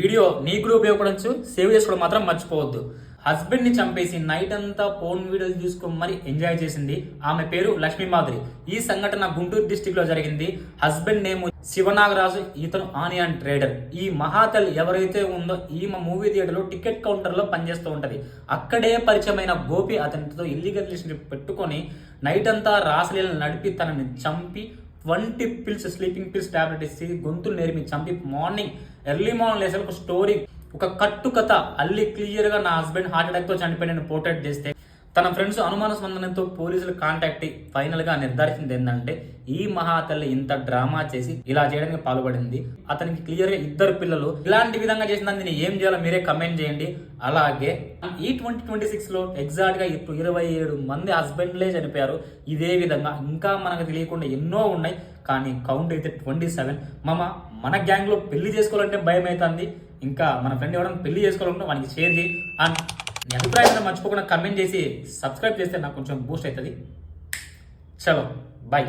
Video నీకు కూడా ఉపయోగపడచ్చు, save చేసుకోవడం మాత్రం మర్చిపోవద్దు. హస్బెండ్ ని చంపేసి నైట్ అంతా ఫోన్ వీడియోలు చూసుకొని మరి ఎంజాయ్ చేసింది. ఆమె పేరు లక్ష్మీ మాధురి. ఈ సంఘటన గుంటూరు డిస్టిక్ లో జరిగింది. హస్బెండ్ నేమ్ శివనాగరాజు, ఇతను ఆనియన్ ట్రేడర్. ఈ మహాతల్లి ఎవరైతే ఉందో ఈమె మూవీ థియేటర్ లో టికెట్ కౌంటర్ లో పనిచేస్తూ ఉంటది. అక్కడే పరిచయమైన గోపి అతనితో ఇల్లీగల్ రిలేషన్షిప్ పెట్టుకొని నైట్ అంతా రాసలీలను నడిపి తనని చంపి 20 పిల్స్ స్లీపింగ్ పిల్స్ టాబ్లెట్ ఇచ్చి గొంతులు నేర్మి చంపి ఎర్లీ మార్నింగ్ లేసే ఒక స్టోరీ, ఒక కట్టు కథ అల్లి క్లియర్ గా నా హస్బెండ్ హార్ట్ అటాక్ తో చనిపోయిన పోర్ట్రేట్ చేస్తే తన ఫ్రెండ్స్ అనుమానాస్పదంతో పోలీసులు కాంటాక్ట్ ఫైనల్ గా నిర్ధారించింది ఏంటంటే ఈ మహాతల్లి ఇంత డ్రామా చేసి ఇలా చేయడానికి పాల్పడింది. అతనికి క్లియర్ గా 2 పిల్లలు. ఇలాంటి విధంగా చేసిన దీన్ని ఏం చేయాలో మీరే కమెంట్ చేయండి. అలాగే ఈ 2026 లో ఎగ్జాక్ట్ గా 27 మంది హస్బెండ్లే చనిపోయారు. ఇదే విధంగా ఇంకా మనకు తెలియకుండా ఎన్నో ఉన్నాయి. కానీ కౌంట్ అయితే 27. మన గ్యాంగ్ లో పెళ్లి చేసుకోవాలంటే భయం అవుతుంది. ఇంకా మన ఫ్రెండ్ ఎవరైనా పెళ్లి చేసుకోవాలంటే వానికి షేర్ చేయి. అండ్ నీ అభిప్రాయాన్ని మర్చిపోకుండా కమెంట్ చేసి సబ్స్క్రైబ్ చేస్తే నాకు కొంచెం బూస్ట్ అవుతుంది. చలో బాయ్.